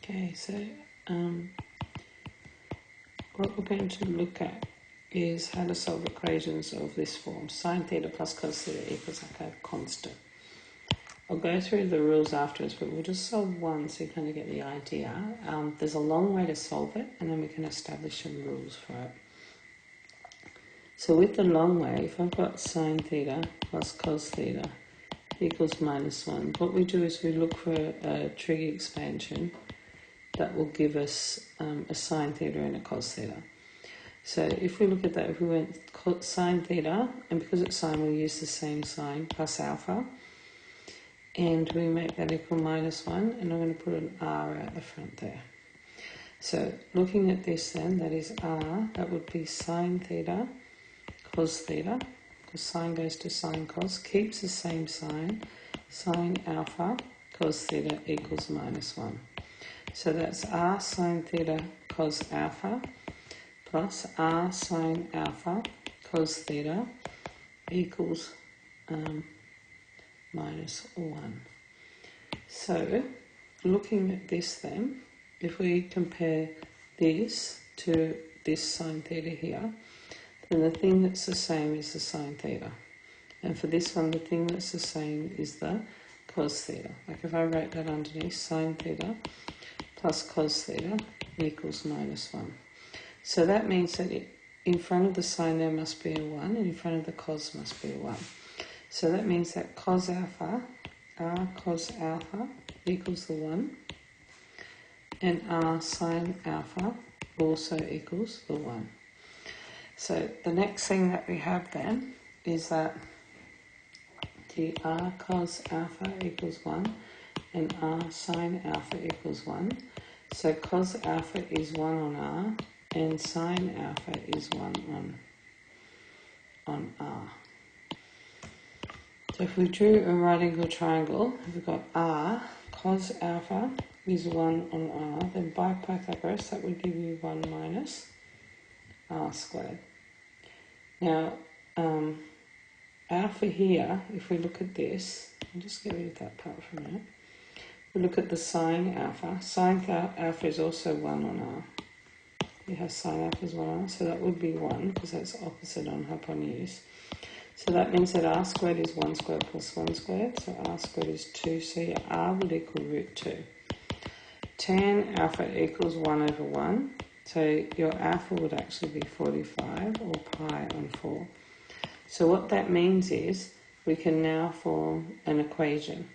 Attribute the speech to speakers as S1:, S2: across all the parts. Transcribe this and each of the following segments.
S1: Okay, so what we're going to look at is how to solve equations of this form. Sine theta plus cos theta equals like a constant. I'll go through the rules afterwards, but we'll just solve one so you kind of get the idea. There's a long way to solve it, and then we can establish some rules for it. So with the long way, if I've got sine theta plus cos theta equals -1, what we do is we look for a trig expansion that will give us a sine theta and a cos theta. So if we look at that, if we went sine theta, and because it's sine, we'll use the same sign, plus alpha, and we make that equal -1, and I'm going to put an r out the front there. So looking at this then, that is r, that would be sine theta, cos theta, because sine goes to sine cos, keeps the same sign, sine alpha, cos theta equals -1. So that's r sine theta cos alpha plus r sine alpha cos theta equals -1. So looking at this then, if we compare this to this sine theta here, then the thing that's the same is the sine theta. And for this one, the thing that's the same is the cos theta. Like if I write that underneath, sine theta plus cos theta equals -1. So that means that in front of the sine there must be a 1, and in front of the cos must be a 1. So that means that cos alpha, r cos alpha equals the 1, and r sine alpha also equals the 1. So the next thing that we have then is that the r cos alpha equals 1 and r sine alpha equals 1. So cos alpha is 1 on r and sine alpha is 1 on r. So if we drew a right angle triangle, we've got r, cos alpha is 1 on r, then by Pythagoras that would give you 1 minus r squared. Now, alpha here, if we look at this, I'll just get rid of that part for a minute. We look at the sine alpha. Sine alpha is also 1 on r. We have sine alpha is 1 on r, so that would be 1 because that's opposite on hypotenuse. So that means that r squared is 1 squared plus 1 squared, so r squared is 2, so your r would equal √2. Tan alpha equals 1 over 1, so your alpha would actually be 45 or pi on 4. So what that means is we can now form an equation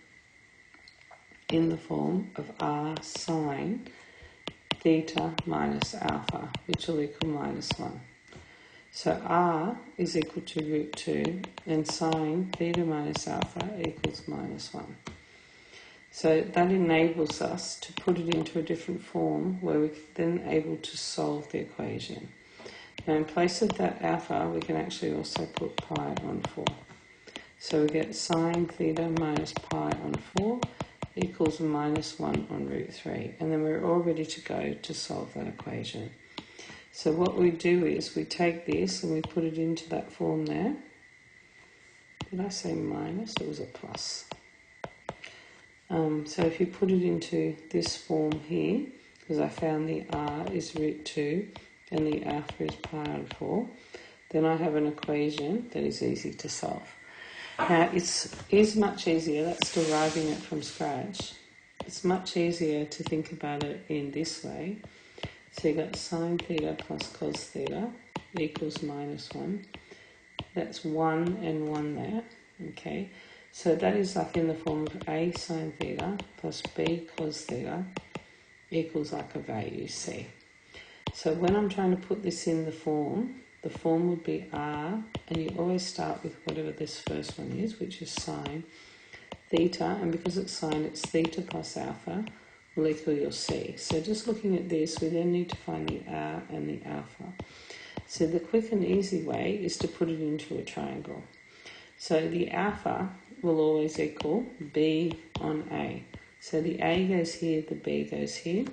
S1: in the form of r sine theta minus alpha, which will equal -1. So r is equal to √2 and sine theta minus alpha equals -1. So that enables us to put it into a different form where we're then able to solve the equation. Now in place of that alpha, we can actually also put pi on 4. So we get sine theta minus pi on 4 equals -1 on √3. And then we're all ready to go to solve that equation. So what we do is we take this and we put it into that form there. Did I say minus? It was a plus. So if you put it into this form here, because I found the r is √2 and the alpha is pi on 4, then I have an equation that is easy to solve. Now it is much easier, that's deriving it from scratch. It's much easier to think about it in this way. So you've got sine theta plus cos theta equals -1. That's 1 and 1 there, okay? So that is like in the form of a sine theta plus b cos theta equals like a value c. So when I'm trying to put this in the form would be r, and you always start with whatever this first one is, which is sine theta, and because it's sine, it's theta plus alpha will equal your c. So just looking at this, we then need to find the r and the alpha. So the quick and easy way is to put it into a triangle. So the alpha will always equal b on a. So the a goes here, the b goes here.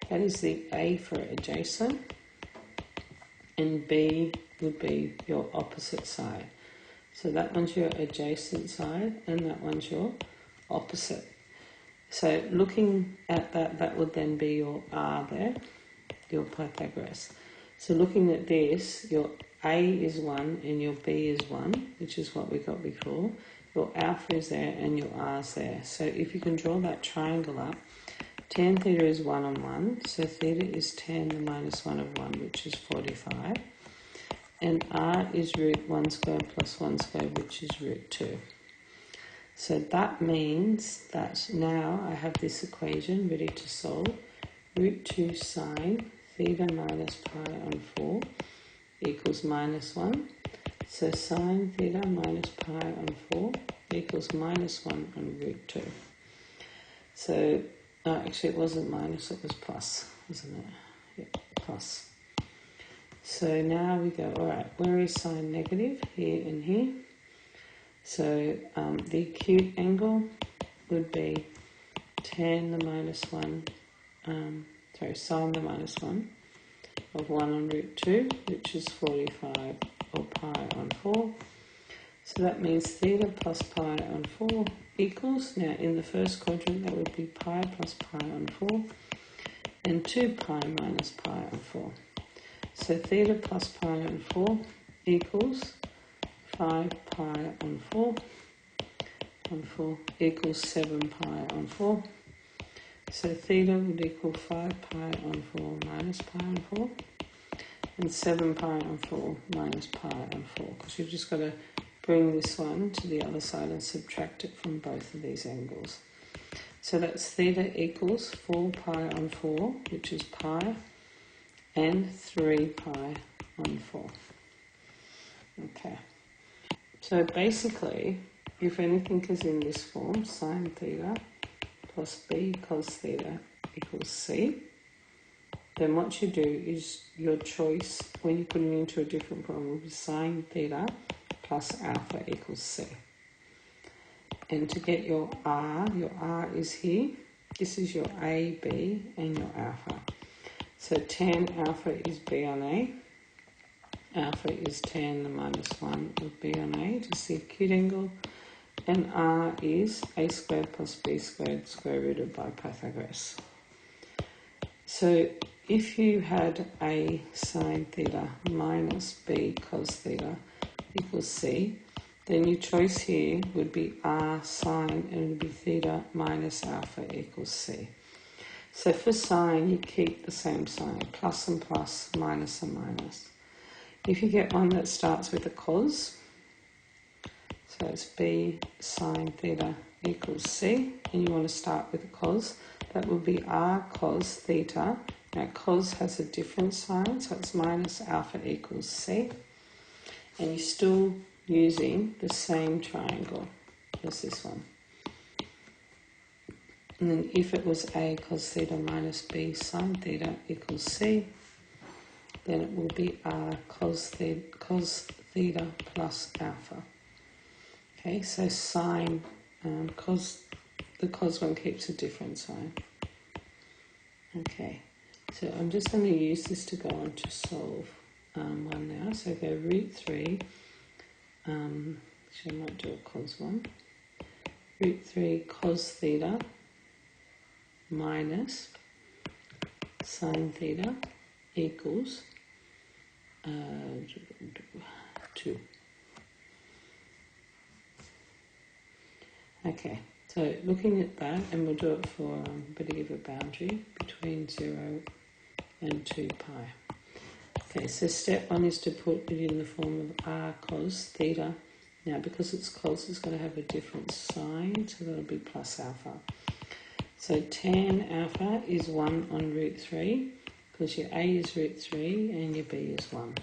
S1: That is the a for adjacent, and b would be your opposite side. So that one's your adjacent side, and that one's your opposite. So looking at that, that would then be your R there, your Pythagoras. So looking at this, your A is 1 and your B is 1, which is what we got before. Your alpha is there and your R is there. So if you can draw that triangle up, tan theta is 1 on 1, so theta is tan the minus 1 of 1, which is 45. And R is root 1 squared plus 1 squared, which is root 2. So that means that now I have this equation ready to solve. Root 2 sine theta minus pi on 4 equals minus 1. So sine theta minus pi on 4 equals minus 1 on root 2. So actually it wasn't minus, it was plus, wasn't it? Yeah, plus. So now we go, all right, where is sine negative? Here and here. So the acute angle would be tan the minus 1, sine the minus 1 of 1 on root 2, which is 45, or pi on 4. So that means theta plus pi on 4 equals, now in the first quadrant that would be pi plus pi on 4, and 2 pi minus pi on 4. So theta plus pi on 4 equals 5 pi on 4 equals 7 pi on 4. So theta would equal 5 pi on 4 minus pi on 4, and 7 pi on 4 minus pi on 4, because you've just got to bring this one to the other side and subtract it from both of these angles. So that's theta equals 4 pi on 4, which is pi, and 3 pi on 4. Okay. So basically, if anything is in this form, sine theta plus b cos theta equals c, then what you do is your choice, when you're putting it into a different form, will be sine theta plus alpha equals c. And to get your R is here. This is your A, B, and your alpha. So tan alpha is B on A. Alpha is tan the minus 1 of B on A, just the acute angle. And R is A squared plus B squared square rooted by Pythagoras. So if you had A sine theta minus B cos theta equals C, then your choice here would be R sine, and it would be theta minus alpha equals C. So for sine, you keep the same sign, plus and plus, minus and minus. If you get one that starts with a cos, so it's B sine theta equals C, and you want to start with a cos, that will be R cos theta. Now cos has a different sign, so it's minus alpha equals C, and you're still using the same triangle as this one. And then if it was A cos theta minus B sine theta equals C, then it will be R cos theta plus alpha. Okay, so sine, the cos one keeps a different sign. Okay, so I'm just going to use this to go on to solve one now. So go root 3, actually I might do a cos one. Root 3 cos theta minus sine theta equals 2. Okay, so looking at that, and we'll do it for, better give a boundary between 0 and 2 pi. Okay, so step 1 is to put it in the form of R cos theta. Now, because it's cos, it's going to have a different sign, so that'll be plus alpha. So tan alpha is 1 on root 3, because your A is root 3 and your B is 1.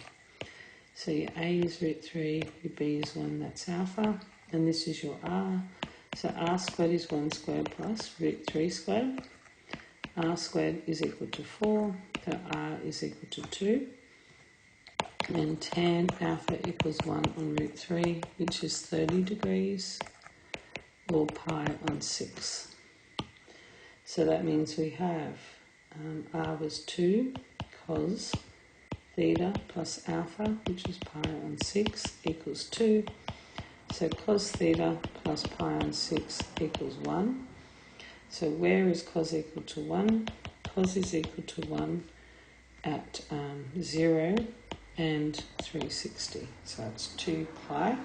S1: So your A is root 3, your B is 1, that's alpha, and this is your R. So R squared is 1 squared plus root 3 squared. R squared is equal to 4, so R is equal to 2. And tan alpha equals 1 on root 3, which is 30 degrees, or pi on 6. So that means we have R was 2 cos theta plus alpha, which is pi on 6, equals 2. So cos theta plus pi on 6 equals 1. So where is cos equal to 1? Cos is equal to 1 at 0 and 360. So it's 2 pi.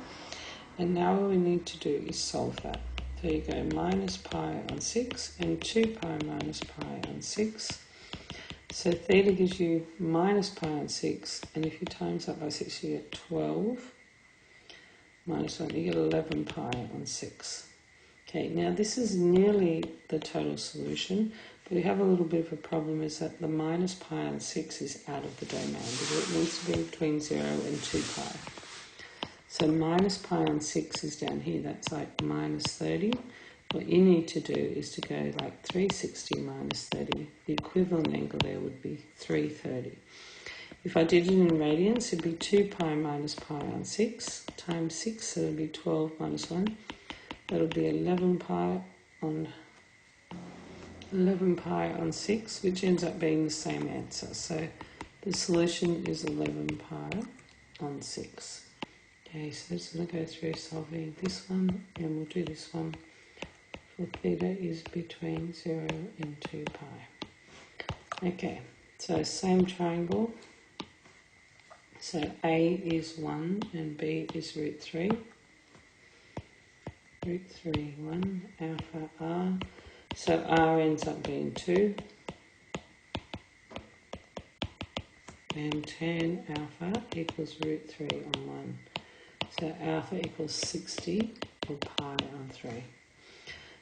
S1: And now all we need to do is solve that. So you go minus pi on 6 and 2 pi minus pi on 6. So theta gives you minus pi on 6, and if you times that by 6 you get 12 minus 1, you get 11 pi on 6. Okay, now this is nearly the total solution, but we have a little bit of a problem, is that the minus pi on 6 is out of the domain because it needs to be between 0 and 2 pi. So minus pi on 6 is down here, that's like minus 30. What you need to do is to go like 360 minus 30. The equivalent angle there would be 330. If I did it in radians, it'd be 2 pi minus pi on 6 times 6, so it'd be 12 minus 1. That'll be 11 pi on 6, which ends up being the same answer. So the solution is 11 pi on 6. Okay, so it's going to go through solving this one, and we'll do this one. For theta is between 0 and 2 pi. Okay, so same triangle. So A is 1 and B is root 3. Root 3, 1, alpha R. So R ends up being 2. And tan alpha equals root 3 on 1. So alpha equals 60 or pi on 3.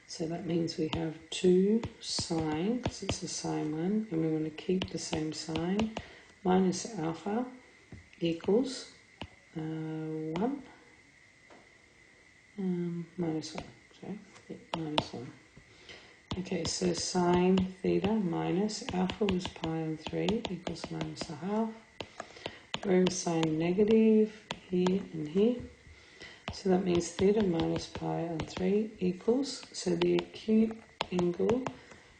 S1: So that means we have 2 sine, because it's a sine one, and we want to keep the same sign, minus alpha equals 1, minus 1, sorry, minus 1. Okay, so sine theta minus alpha was pi on 3 equals minus a half. Where is sine negative? Here and here. So that means theta minus pi on 3 equals, so the acute angle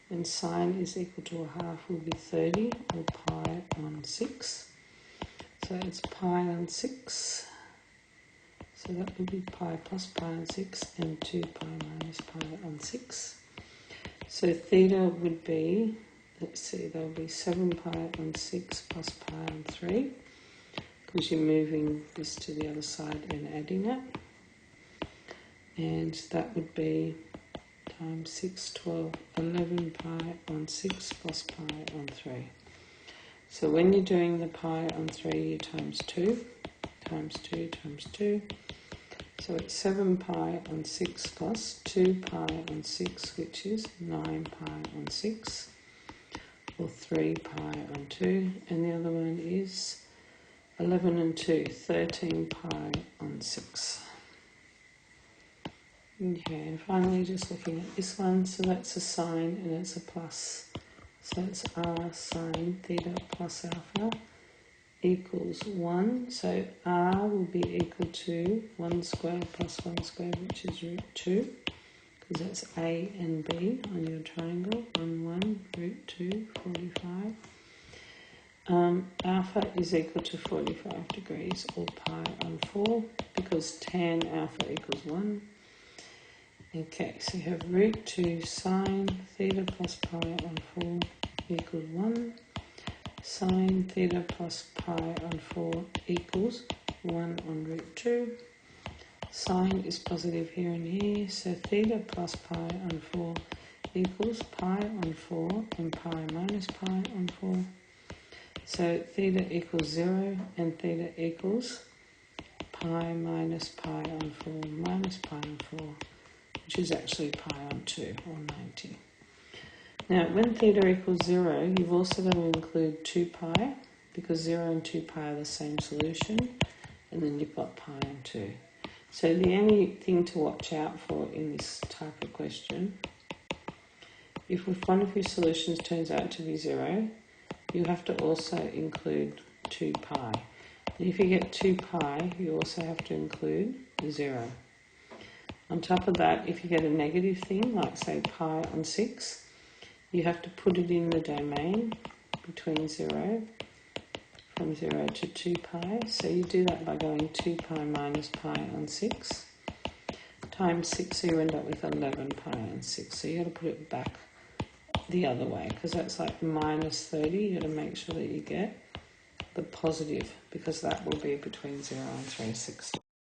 S1: when sine is equal to a half will be 30 or pi on 6. So it's pi on 6. So that would be pi plus pi on 6 and 2 pi minus pi on 6. So theta would be, let's see, that will be 7 pi on 6 plus pi on 3, because you're moving this to the other side and adding it. And that would be times 6, 12, 11 pi on 6 plus pi on 3. So when you're doing the pi on 3, you times 2, times 2, times 2. So it's 7 pi on 6 plus 2 pi on 6, which is 9 pi on 6, or 3 pi on 2. And the other one is 11 and 2, 13 pi on 6. Okay, and finally just looking at this one, so that's a sine and it's a plus. So it's r sine theta plus alpha equals 1. So r will be equal to 1 squared plus 1 squared, which is root 2, because that's a and b on your triangle. 1, root 2, 45. Alpha is equal to 45 degrees, or pi on 4, because tan alpha equals 1. Okay, so you have root 2 sine theta plus pi on 4 equals 1. Sine theta plus pi on 4 equals 1 on root 2. Sine is positive here and here, so theta plus pi on 4 equals pi on 4 and pi minus pi on 4. So theta equals 0 and theta equals pi minus pi on 4 minus pi on 4, which is actually pi on 2, or 90. Now, when theta equals 0, you've also got to include 2 pi, because 0 and 2 pi are the same solution, and then you've got pi on 2. So the only thing to watch out for in this type of question, if one of your solutions turns out to be 0, you have to also include 2 pi. And if you get 2 pi, you also have to include 0. On top of that, if you get a negative thing, like say pi on 6, you have to put it in the domain between 0, from 0 to 2 pi. So you do that by going 2 pi minus pi on 6. times 6, so you end up with 11 pi and 6. So you got to put it back the other way, because that's like minus 30. You got to make sure that you get the positive, because that will be between 0 and 360.